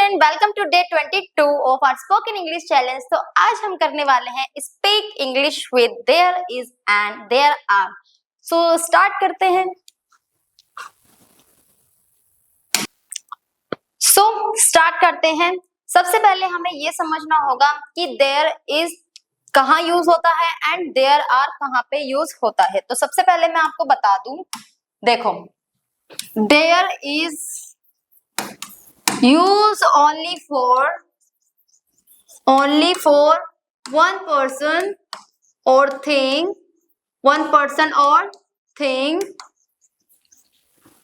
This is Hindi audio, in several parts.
Student, welcome to day 22 of our spoken English challenge. तो आज हम करने वाले हैं speak English with there is and there are. So start करते हैं। सबसे पहले हमें ये समझना होगा कि देयर इज कहाँ यूज होता है एंड देयर आर कहाँ पे यूज होता है। तो सबसे पहले मैं आपको बता दूं, देखो, there is use only for one person or thing,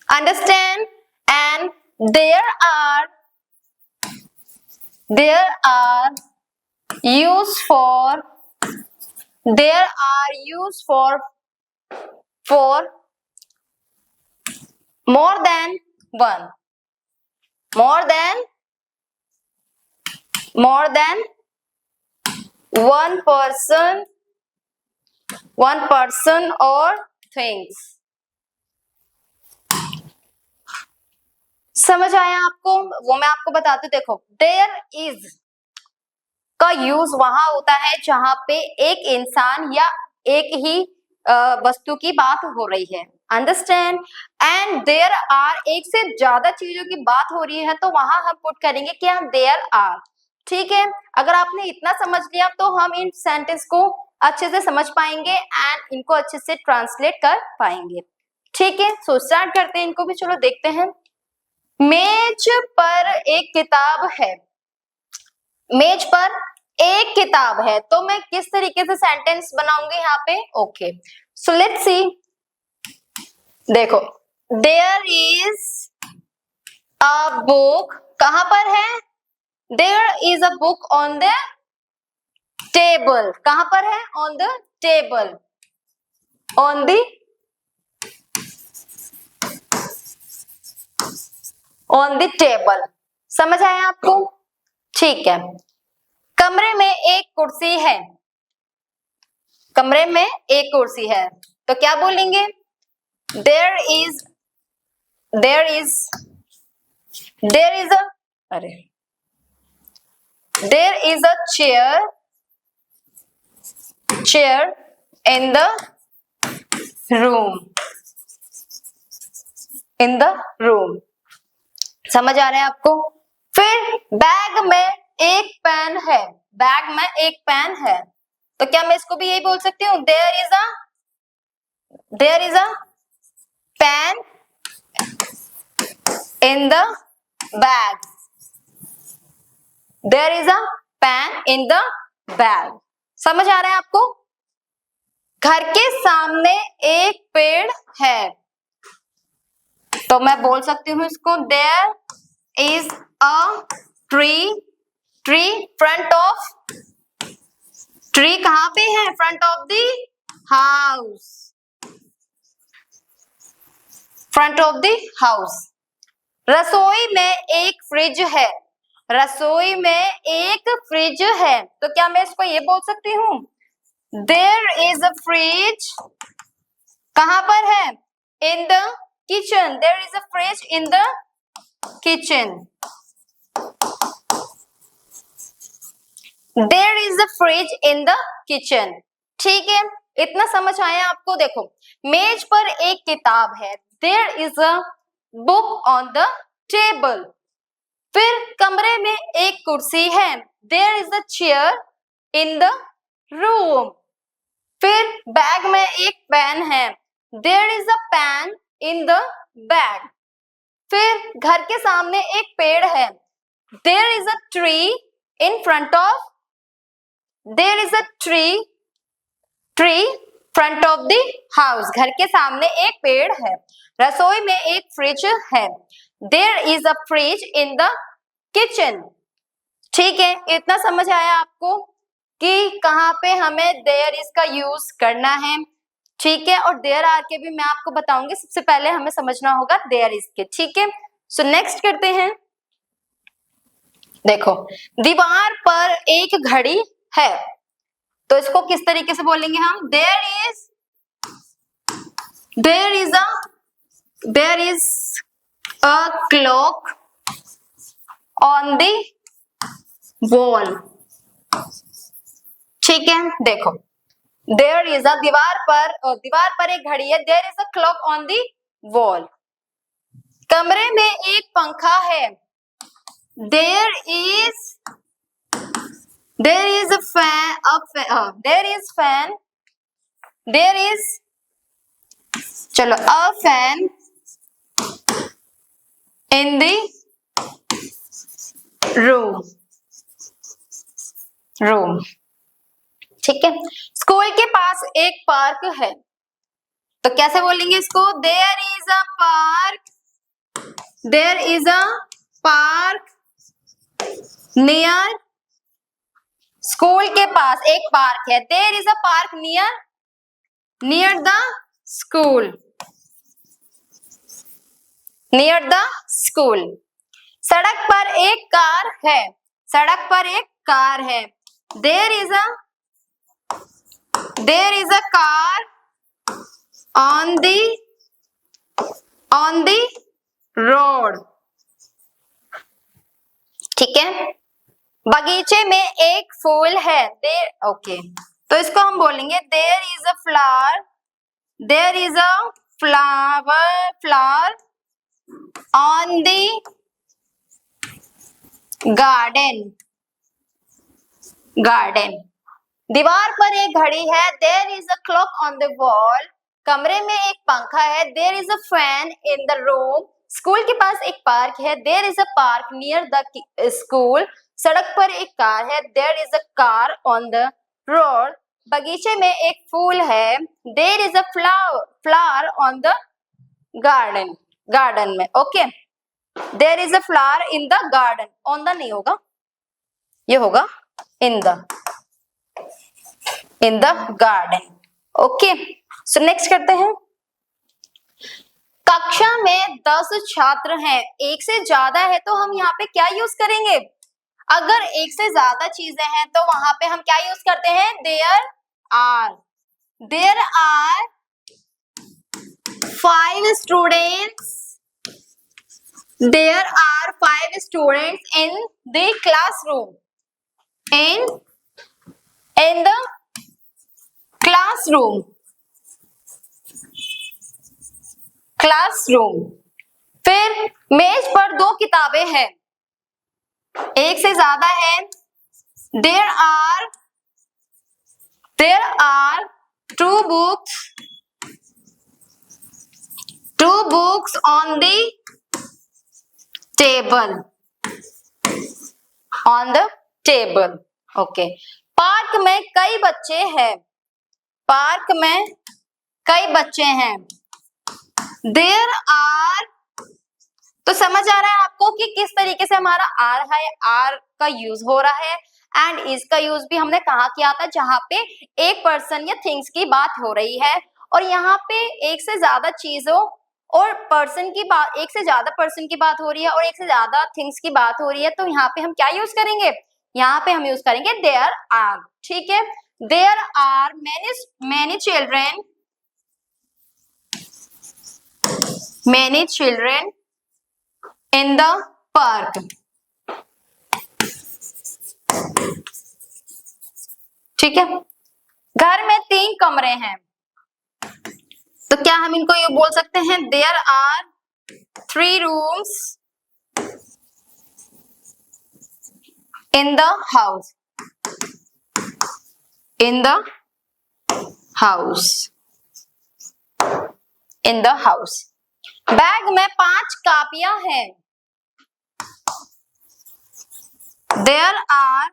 understand? And there are used for more than one, more than one person or things। समझ आया आपको? वो मैं आपको बताती हूँ। देखो, देयर इज का यूज वहां होता है जहां पे एक इंसान या एक ही वस्तु की बात हो रही है, अंडरस्टैंड? एंड देयर आर एक से ज्यादा चीजों की बात हो रही है तो वहां हम पुट करेंगे क्या, देयर आर। ठीक है, अगर आपने इतना समझ लिया तो हम इन सेंटेंस को अच्छे से समझ पाएंगे एंड इनको अच्छे से ट्रांसलेट कर पाएंगे। ठीक है, सो स्टार्ट करते हैं इनको भी। चलो देखते हैं। मेज पर एक किताब है, मेज पर एक किताब है, तो मैं किस तरीके से सेंटेंस बनाऊंगी यहाँ पे? Okay, so let's see. देखो, देयर इज अ बुक, कहां पर है? There is a book on the table, कहां पर है? On the table, on the table. समझ आया आपको? ठीक है। कमरे में एक कुर्सी है, कमरे में एक कुर्सी है, तो क्या बोलेंगे? There is a chair in the room. समझ आ रहा है आपको? फिर बैग में एक पेन है, बैग में एक पेन है, तो क्या मैं इसको भी यही बोल सकती हूँ? There is a pen in the bag, there is a pen in the bag. समझ आ रहा है आपको? घर के सामने एक पेड़ है, तो मैं बोल सकती हूँ इसको, there is a tree front of, tree कहां पे है? Front of the house, front of the house. रसोई में एक फ्रिज है, रसोई में एक फ्रिज है, तो क्या मैं इसको ये बोल सकती हूँ? देयर इज अ फ्रिज, कहां पर है? In the kitchen, there is a fridge in the kitchen, there is a fridge in the kitchen. ठीक है, इतना समझ आया आपको? देखो, मेज पर एक किताब है, there is a book on the table. फिर कमरे में एक कुर्सी है, there is a chair in the room. फिर बैग में एक पेन है, there is a pen in the bag. फिर घर के सामने एक पेड़ है, there is a tree in front of, there is a tree front of the house, घर के सामने एक पेड़ है। रसोई में एक फ्रिज है, there is a fridge in the kitchen. ठीक है, इतना समझ आया आपको कि कहाँ पे हमें देयर इज का यूज करना है? ठीक है, और देयर आर के भी मैं आपको बताऊंगी। सबसे पहले हमें समझना होगा देयर इज के। ठीक है, सो नेक्स्ट करते हैं। देखो, दीवार पर एक घड़ी है, तो इसको किस तरीके से बोलेंगे हम? There is a clock on the wall. ठीक है, देखो देयर इज अ दीवार पर एक घड़ी है। There is a clock on the wall. कमरे में एक पंखा है। There is a fan, there is चलो a fan in the room। ठीक है, स्कूल के पास एक पार्क है, तो कैसे बोलेंगे इसको? There is a park near. School के पास एक पार्क है। There is a park near the school. सड़क पर एक कार है। There is a car on the road. ठीक है, बगीचे में एक फूल है। ओके, तो इसको हम बोलेंगे there is a flower on the garden. दीवार पर एक घड़ी है। There is a clock on the wall. कमरे में एक पंखा है। There is a fan in the room. School के पास एक पार्क है। There is a park near the school. सड़क पर एक कार है। There is a car on the road. बगीचे में एक फूल है। There is a flower on the garden में। Okay, there is a flower in the garden. On the नहीं होगा, ये होगा in the garden. Okay, so next करते हैं। कक्षा में 10 छात्र हैं, एक से ज्यादा है तो हम यहाँ पे क्या यूज करेंगे? अगर एक से ज्यादा चीजें हैं तो वहां पे हम क्या यूज करते हैं? There are 5 students. There are 5 students in the classroom. In the classroom. फिर मेज पर 2 किताबें हैं, एक से ज्यादा है। There are 2 books on the table. Okay, park में कई बच्चे हैं। देयर आर, तो समझ आ रहा है आपको कि किस तरीके से हमारा आर का यूज हो रहा है। एंड इज का यूज भी हमने कहा किया था, जहां पे एक पर्सन या थिंग्स की बात हो रही है। और यहाँ पे एक से ज्यादा चीजों और पर्सन की बात, एक से ज्यादा पर्सन की बात हो रही है और एक से ज्यादा थिंग्स की बात हो रही है, तो यहाँ पे हम क्या यूज करेंगे? यहाँ पे हम यूज करेंगे देयर आर। ठीक है, there are many children in the park. ठीक है, घर में 3 कमरे हैं, तो क्या हम इनको ये बोल सकते हैं? There are 3 rooms in the house. बैग में 5 कापियां हैं। There are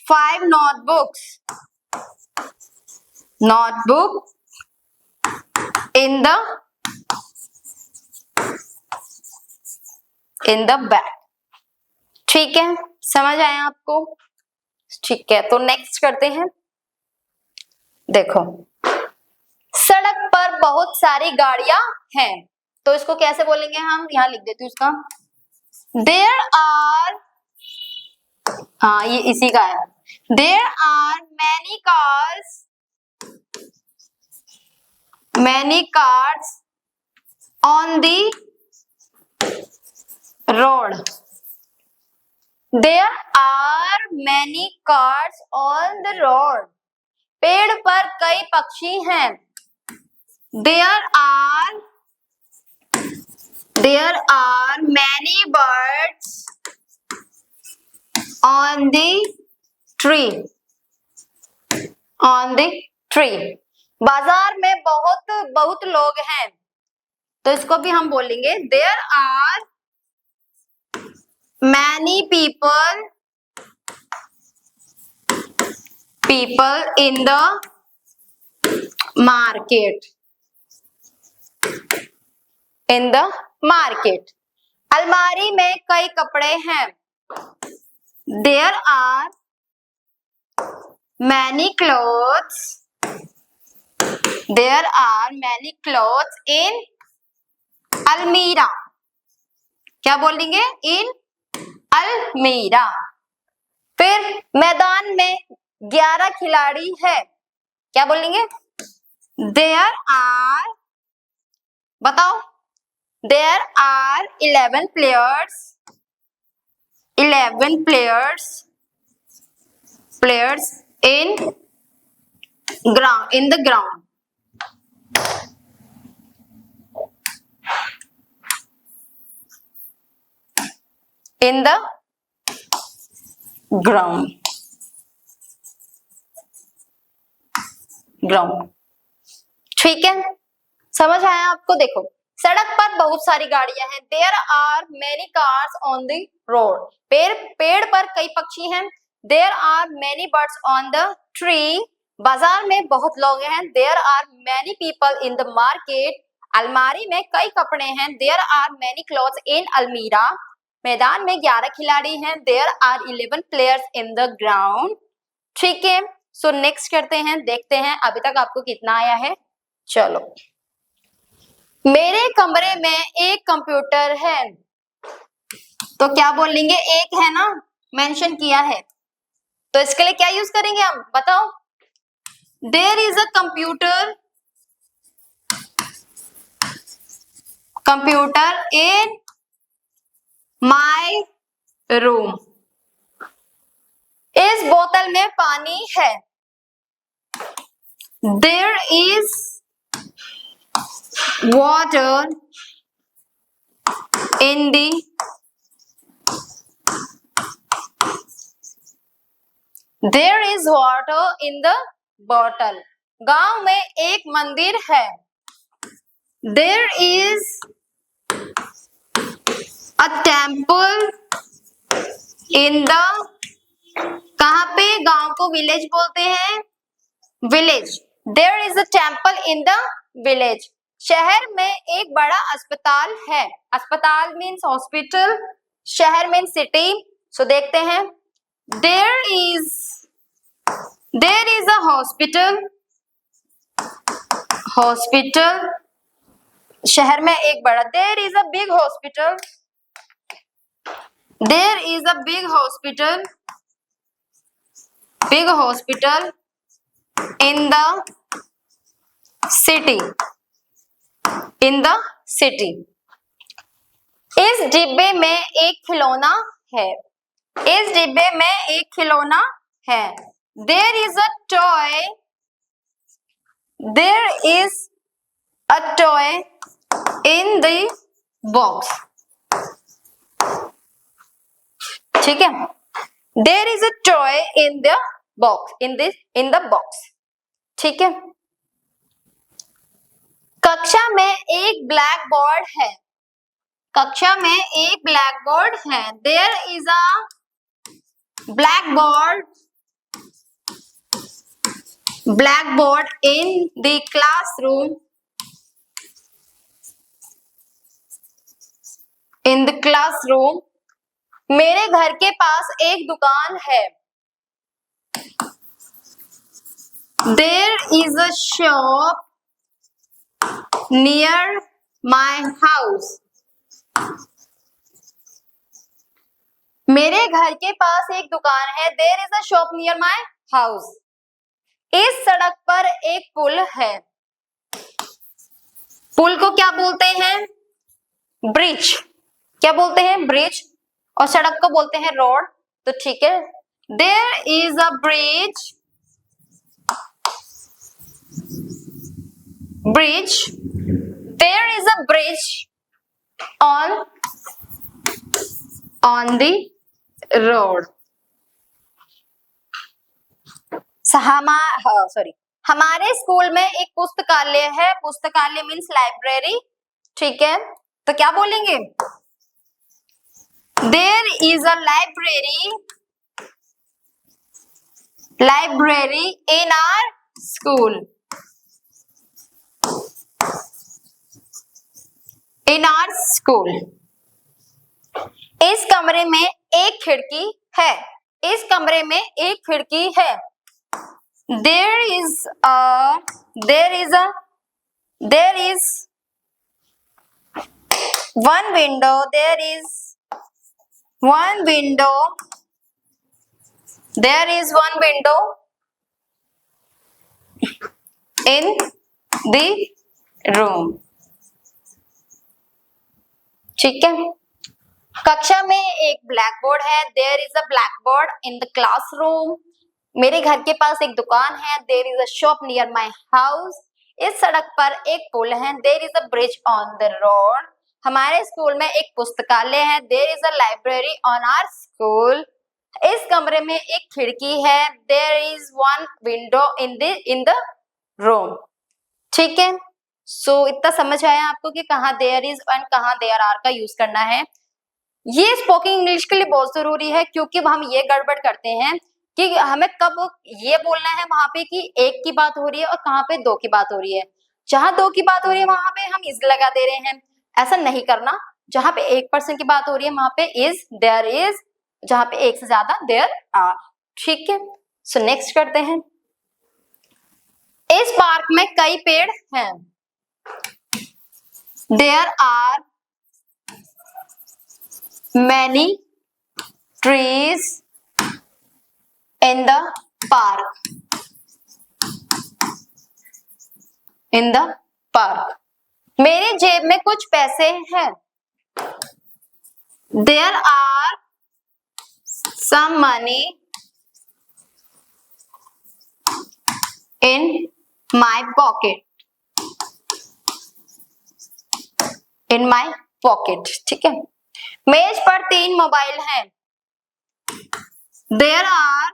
5 notebooks in the bag. ठीक है, समझ आया आपको? ठीक है, तो नेक्स्ट करते हैं। देखो, सड़क पर बहुत सारी गाड़ियां हैं, तो इसको कैसे बोलेंगे हम? यहां लिख देती हूँ इसका। There are, हाँ ये इसी का है। There are many cars on the road. There are many cars on the road. पेड़ पर कई पक्षी हैं. There are many birds on the tree. On the tree. बाजार में बहुत लोग हैं. तो इसको भी हम बोलेंगे There are many people in the market. In the market. अलमारी में कई कपड़े हैं. There are many clothes. There are many clothes in अलमीरा. क्या बोलेंगे? इन अलमीरा. फिर मैदान में 11 खिलाड़ी है. क्या बोलेंगे? There are, बताओ. There are 11 players. 11 players in the ground. In the ground. ठीक है, समझ आया आपको? देखो, सड़क पर बहुत सारी गाड़ियां हैं. There are many cars on the road. पेड़ पर कई पक्षी हैं. There are many birds on the tree. बाजार में बहुत लोग हैं. There are many people in the market. अलमारी में कई कपड़े हैं. There are many clothes in अलमीरा. मैदान में 11 खिलाड़ी हैं. There are 11 players in the ground. ठीक है, सो नेक्स्ट करते हैं, देखते हैं अभी तक आपको कितना आया है. चलो, मेरे कमरे में एक कंप्यूटर है. तो क्या बोलेंगे? एक है ना, मेंशन किया है. तो इसके लिए क्या यूज करेंगे हम? बताओ. There is a computer in my room. इस बोतल में पानी है. There is water in the bottle. गांव में एक मंदिर है. There is a temple in the, कहां पे? गांव को विलेज बोलते हैं. Village. There is a temple in the village. शहर में एक बड़ा अस्पताल है. अस्पताल मीन्स हॉस्पिटल. शहर मीन्स सिटी. सो देखते हैं. There is a hospital. शहर में एक बड़ा. There is a big hospital. There is a big hospital in the city. इस डिब्बे में एक खिलौना है. There is a toy in the box. ठीक है. There is a toy in the box. ठीक है. कक्षा में एक ब्लैक बोर्ड है. There is a blackboard in the classroom. मेरे घर के पास एक दुकान है. There is a shop near my house. मेरे घर के पास एक दुकान है. There is a shop near my house. इस सड़क पर एक पुल है. पुल को क्या बोलते हैं? ब्रिज. क्या बोलते हैं? ब्रिज. और सड़क को बोलते हैं रोड. तो ठीक है, there is a bridge, there is a bridge on the road. हमारे स्कूल में एक पुस्तकालय है, पुस्तकालय मीन्स लाइब्रेरी, ठीक है, तो क्या बोलेंगे, there is a library in our school, in our school. इस कमरे में एक खिड़की है, इस कमरे में एक खिड़की है। there is one window, there is one window in the room, ठीक है। कक्षा में एक ब्लैक बोर्ड है, there is a blackboard in the classroom. मेरे घर के पास एक दुकान है, there is a shop near my house. इस सड़क पर एक पुल है, there is a bridge on the road. हमारे स्कूल में एक पुस्तकालय है, there is a library on our school. इस कमरे में एक खिड़की है, there is one window in the room, ठीक है। सो इतना समझ आया आपको कि कहाँ देयर इज एंड कहाँ देयर आर का यूज करना है। ये स्पोकन इंग्लिश के लिए बहुत जरूरी है, क्योंकि हम ये गड़बड़ करते हैं कि हमें कब ये बोलना है वहां पे कि एक की बात हो रही है और कहाँ पे दो की बात हो रही है। जहां दो की बात हो रही है वहां पे हम इज लगा दे रहे हैं, ऐसा नहीं करना। जहां पे एक पर्सन की बात हो रही है वहां पे इज, देयर इज, जहां पे एक से ज्यादा देयर आर, ठीक है। सो नेक्स्ट करते हैं। इस पार्क में कई पेड़ हैं, there are many trees in the park, in the park। मेरी जेब में कुछ पैसे हैं, there are some money in my pocket, in my pocket, ठीक है। मेज पर 3 मोबाइल हैं, there are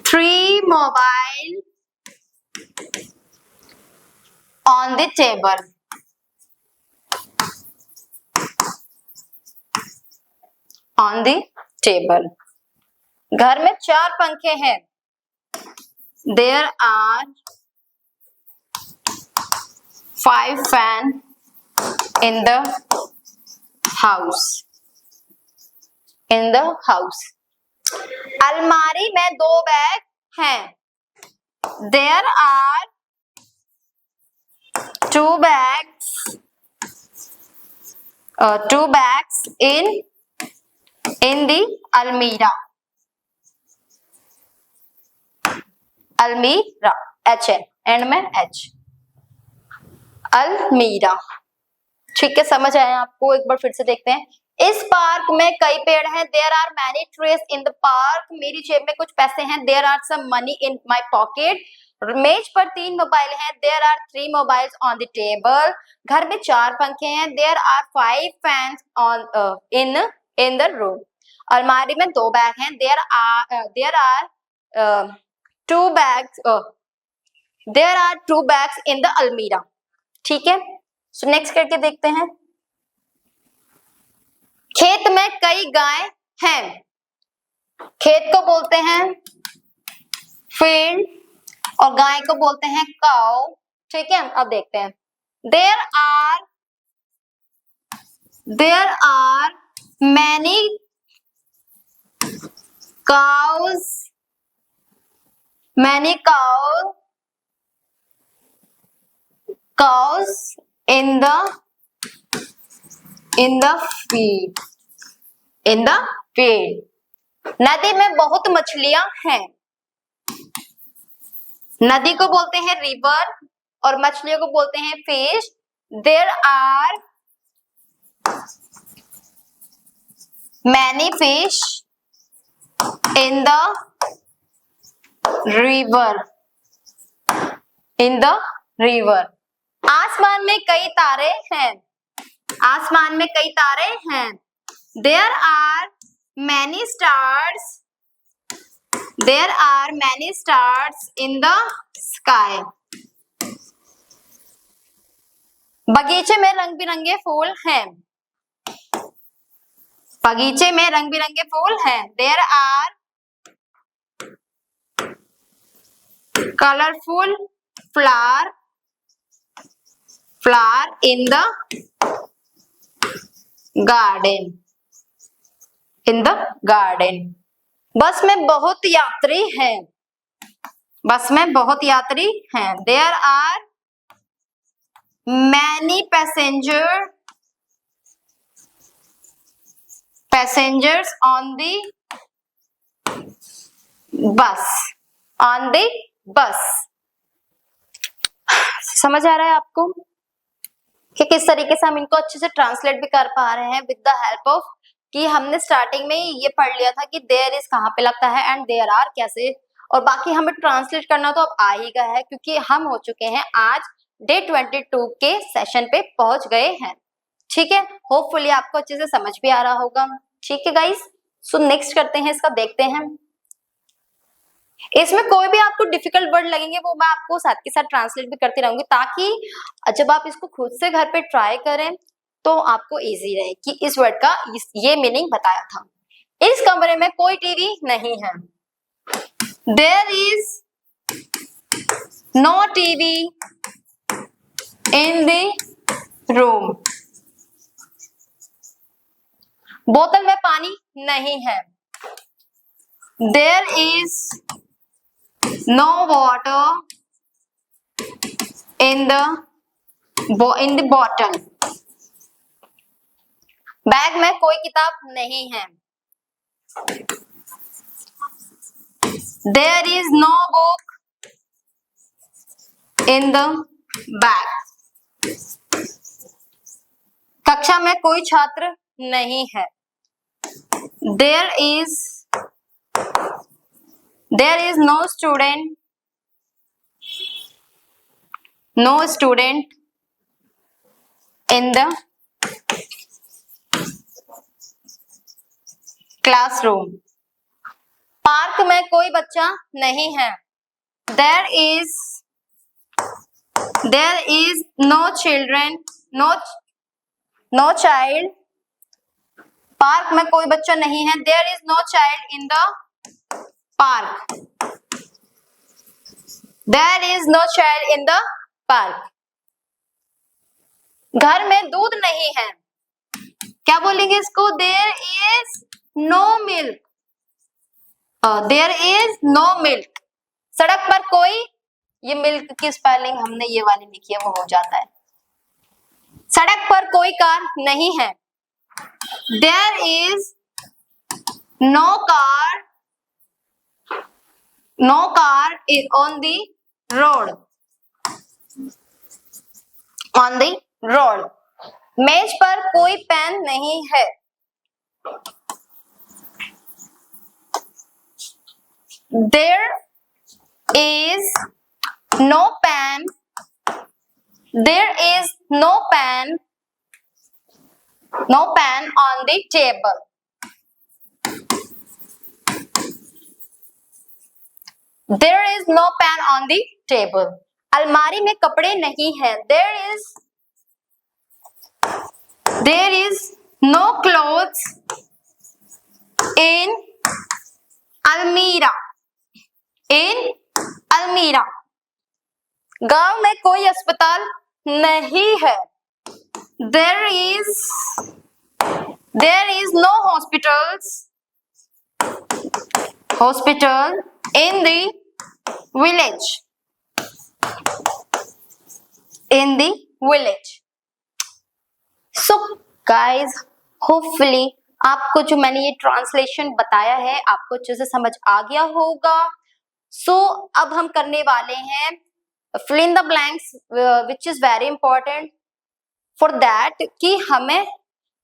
3 mobile on the table, on the table। घर में 4 पंखे हैं, there are 5 fan in the house, in the house। अलमारी में 2 बैग हैं, there are 2 bags, 2 bags in the almirah, almirah, h है एंड में h, अलमीरा, ठीक है। समझ आया आपको? एक बार फिर से देखते हैं। इस पार्क में कई पेड़ हैं, there are many trees in the park. मेरी जेब में कुछ पैसे हैं, there are some money in my pocket. मेज पर 3 मोबाइल हैं, there are 3 mobiles on the table. घर में 4 पंखे हैं, there are 5 fans on in the room. अलमारी में 2 बैग हैं, there are 2 bags in the almirah, ठीक है। सो नेक्स्ट करके देखते हैं। खेत में कई गाय हैं, खेत को बोलते हैं फील्ड और गाय को बोलते हैं काउ, ठीक है। अब देखते हैं। There are many cows in the field। नदी में बहुत मछलियां हैं, नदी को बोलते हैं रिवर और मछलियों को बोलते हैं fish. There are many fish in the river, in the river. आसमान में कई तारे हैं, आसमान में कई तारे हैं। There are many stars, there are many stars in the sky। बगीचे में रंग बिरंगे फूल हैं, बगीचे में रंग बिरंगे फूल हैं। There are colorful flower in the garden, in the garden। बस में बहुत यात्री हैं, बस में बहुत यात्री हैं। There are many passengers on the bus, on the bus। समझ आ रहा है आपको कि किस तरीके से हम इनको अच्छे से ट्रांसलेट भी कर पा रहे हैं विद द हेल्प ऑफ कि हमने स्टार्टिंग में ये पढ़ लिया था कि देयर इज कहाँ पे लगता है एंड देयर आर कैसे, और बाकी हमें ट्रांसलेट करना तो अब आ ही गया है क्योंकि हम हो चुके हैं आज डे 22 के सेशन पे पहुंच गए हैं। ठीक है, होपफुली आपको अच्छे से समझ भी आ रहा होगा। ठीक है गाइस, सो नेक्स्ट करते हैं, इसका देखते हैं। इसमें कोई भी आपको डिफिकल्ट वर्ड लगेंगे वो मैं आपको साथ के साथ ट्रांसलेट भी करती रहूंगी ताकि जब आप इसको खुद से घर पे ट्राई करें तो आपको इजी रहे कि इस वर्ड का ये मीनिंग बताया था। इस कमरे में कोई टीवी नहीं है। There is no TV in the room। बोतल में पानी नहीं है। There is no water in the bottle। Bag में कोई किताब नहीं है। There is no book in the bag। कक्षा में कोई छात्र नहीं है। There is no student in the classroom। Park में कोई बच्चा नहीं है। There is no child। Park में कोई बच्चा नहीं है। There is no child in the park। There is no child in the park। घर में दूध नहीं है। क्या बोलेंगे इसको? There is no milk। There is no milk। सड़क पर कोई, ये मिल्क की स्पेलिंग हमने ये वाली लिखी है वो हो जाता है। सड़क पर कोई कार नहीं है। There is no car on the road। On the road। मेज पर कोई पेन नहीं है। There is no pen on the table। There is no pen on the table। अलमारी में कपड़े नहीं हैं। There is no clothes in almirah। गांव में कोई अस्पताल नहीं है। There is no hospital in the village। So guys, hopefully आपको जो मैंने ये ट्रांसलेशन बताया है आपको अच्छे से समझ आ गया होगा। सो अब हम करने वाले हैं fill in the blanks which is very important for that कि हमें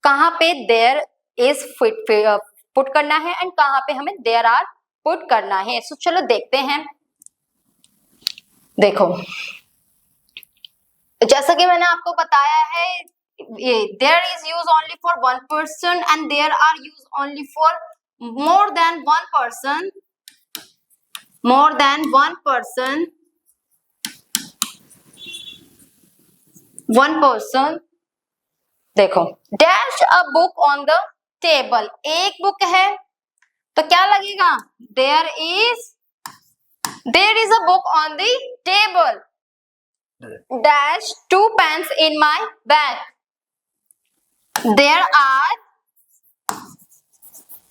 कहाँ पे there इज पुट करना है एंड कहाँ पे हमें देयर आर पुट करना है। सो चलो देखते हैं। देखो जैसा कि मैंने आपको बताया है, there is use only for one person and there are use only for more than one person, more than one person, one person। देखो dash a book on the table, एक बुक है तो क्या लगेगा, there is a book on the table. Dash two pens in my bag,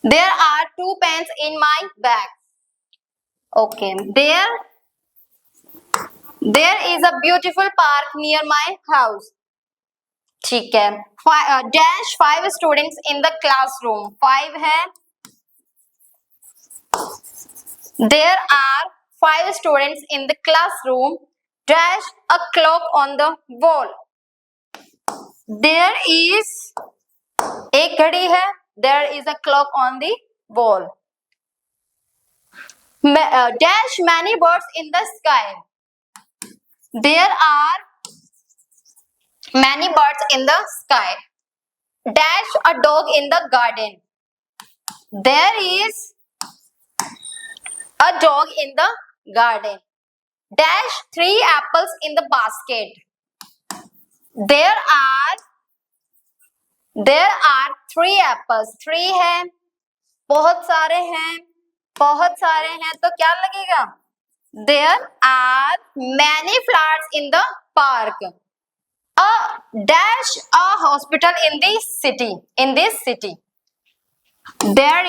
there are two pens in my bag। Okay, there is a beautiful park near my house। ठीक है। Dash 5 students in the classroom, 5 है। There are 5 students in the classroom। Dash a clock on the wall। There is, एक घड़ी है, there is a clock on the wall। Dash many birds in the sky। There are many birds in the sky। Dash a dog in the garden। There is a dog in the garden। Dash 3 apples in the basket। There are 3 apples। 3 है, बहुत सारे हैं, तो क्या लगेगा, there are many flowers in the park। A dash a hospital in this city। There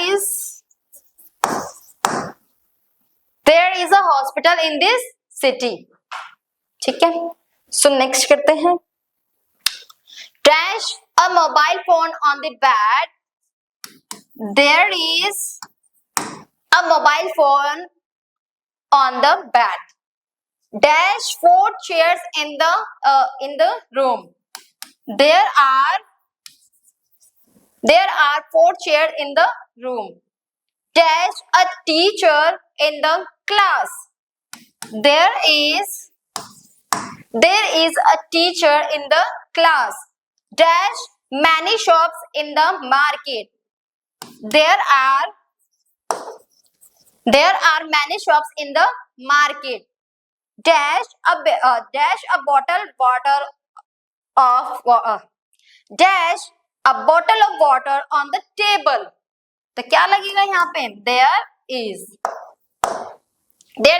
is a hospital in this city। ठीक है। सो नेक्स्ट करते हैं। Dash a mobile phone on the bed। There is a mobile phone on the bed। Dash 4 chairs in the room। There are 4 chairs in the room। Dash a teacher in the class। There is a teacher in the class। Dash many shops in the market। There are many shops in the market। Dash a bottle of dash a bottle of water on the table। तो क्या लगेगा यहाँ पे, there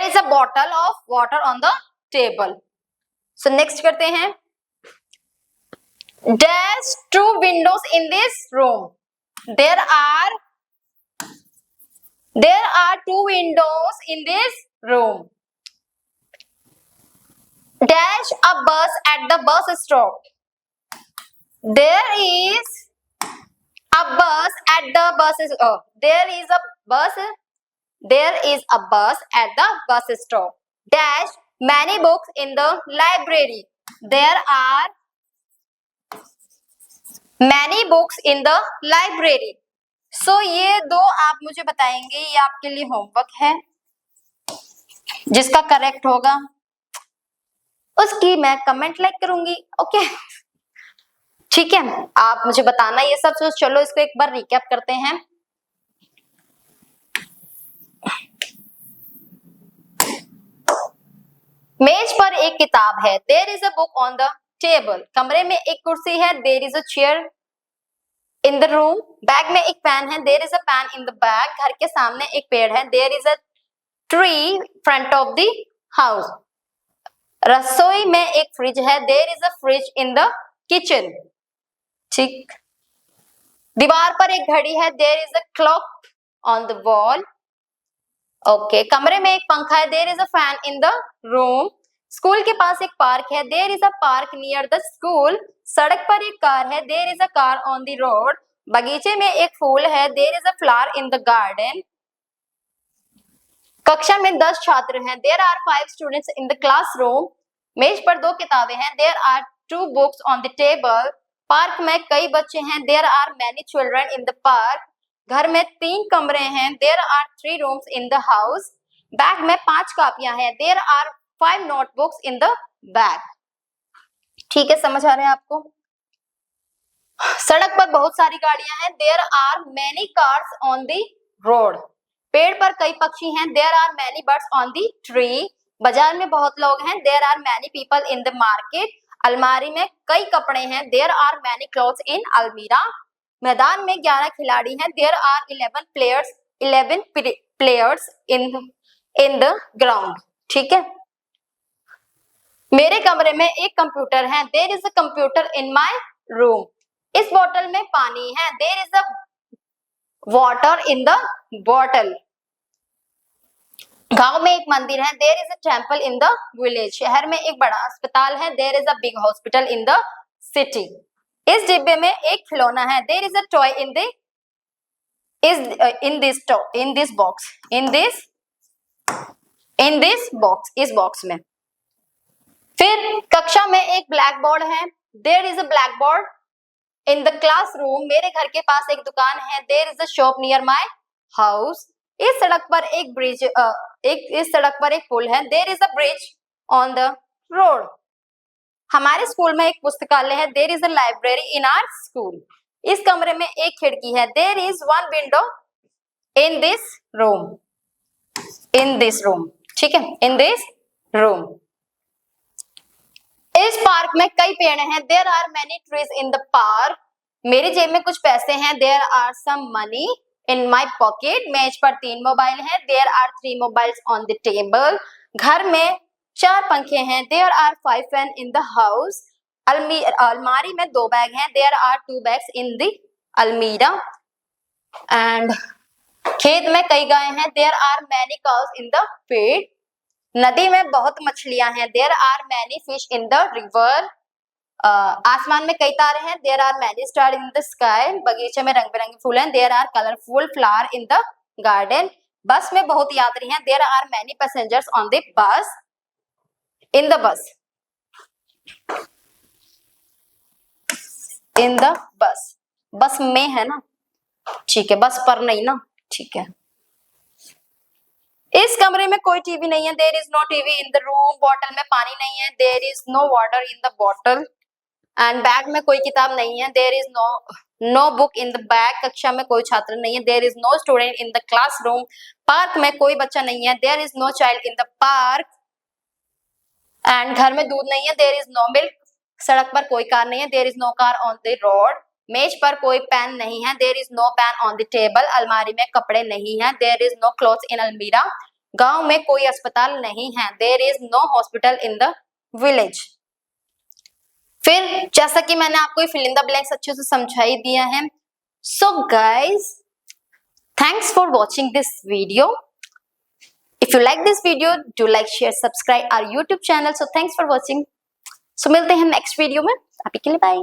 is a bottle of water on the table। So next करते हैं। Dash 2 windows in this room। There are 2 windows in this room। Dash a bus at the bus stop। There is a bus at the bus there is a bus at the bus stop। Dash many books in the library। There are many books in the library। सो ये 2 आप मुझे बताएंगे, ये आपके लिए होमवर्क है, जिसका करेक्ट होगा उसकी मैं कमेंट लाइक करूंगी। ओके ठीक है, आप मुझे बताना ये सब। तो चलो इसको एक बार रिकैप करते हैं। मेज पर एक किताब है। There is a book on the table. कमरे में एक कुर्सी है। There is a chair in the room. Bag में एक पेन है। There is a pen in the bag. घर के सामने एक पेड़ है। There is a tree front of the house. रसोई में एक फ्रिज है। There is a fridge in the kitchen. ठीक। दीवार पर एक घड़ी है। There is a clock on the wall. Okay. कमरे में एक पंखा है। There is a fan in the room. School के पास एक पार्क है। There is a park near the school. सड़क पर एक कार है। There is a car on the road. बगीचे में एक फूल है। There is a flower in the garden. कक्षा में 10 छात्र हैं। There are 5 students in the classroom. मेज पर 2 किताबें हैं। There are 2 books on the table. Park में कई बच्चे हैं, there are many children in the park. घर में 3 कमरे हैं, there are 3 rooms in the house. Bag में 5 कापियां हैं, there are 5 notebooks in the bag. ठीक है, समझ आ रहे हैं आपको? सड़क पर बहुत सारी गाड़ियां हैं, there are many cars on the road. पेड़ पर कई पक्षी हैं, there are many birds on the tree. बाजार में बहुत लोग हैं, there are many people in the market. अलमारी में कई कपड़े हैं, there are many clothes in almirah. मैदान में 11 खिलाड़ी हैं, there are 11 players in the ground. ठीक है, मेरे कमरे में एक कंप्यूटर है, there is a computer in my room. इस बोतल में पानी है, there is a water in the bottle. गांव में एक मंदिर है, there is a temple in the village. शहर में एक बड़ा अस्पताल है, there is a big hospital in the city. इस डिब्बे में एक खिलौना है, there is a toy in this box. इस बॉक्स में। फिर कक्षा में एक ब्लैक बोर्ड है, there is a blackboard in the classroom. मेरे घर के पास एक दुकान है, there is a shop near my house. इस सड़क पर एक पुल है, there is a bridge on the road. हमारे स्कूल में एक पुस्तकालय है, there is a library in our school. इस कमरे में एक खिड़की है, there is 1 window in this room. ठीक है, इन दिस रूम। इस पार्क में कई पेड़ हैं, there are many trees in the park. मेरी जेब में कुछ पैसे हैं, there are some money in my pocket. मेज पर 3 मोबाइल हैं, there are 3 mobiles on the table. घर में 4 पंखे हैं, there are 5 fan in the house. अलमारी में 2 बैग हैं, there are 2 bags in the almirah. And खेत में कई गायें हैं, there are many cows in the field. नदी में बहुत मछलियां हैं, there are many fish in the river. आसमान में कई तारे हैं, there are many star in the sky. बगीचे में रंग बिरंगे फूल हैं, there are colourful flower in the garden. Bus में बहुत यात्री हैं, there are many passengers on the bus. In the bus बस में है ना, ठीक है, बस पर नहीं ना, ठीक है। इस कमरे में कोई टीवी नहीं है, there is no TV in the room. Bottle में पानी नहीं है, there is no water in the bottle. And bag में कोई किताब नहीं है, there is no book in the bag. कक्षा में कोई छात्र नहीं है, there is no student in the classroom. Park में कोई बच्चा नहीं है, there is no child in the park. And घर में दूध नहीं है, देयर इज नो मिल्क। सड़क पर कोई कार नहीं है, there is no car on the road. मेज पर कोई पेन नहीं है, there is no pen on the table. अलमारी में कपड़े नहीं है, there is no clothes in almirah. गांव में कोई अस्पताल नहीं है, there is no hospital in the village. फिर जैसा कि मैंने आपको फिल इन द ब्लैंक्स अच्छे से समझाई दिया है। So guys, thanks for watching this video. If you like this video, do like, share, subscribe our YouTube channel. So thanks for watching. So मिलते हैं नेक्स्ट वीडियो में, अभी के लिए बाय।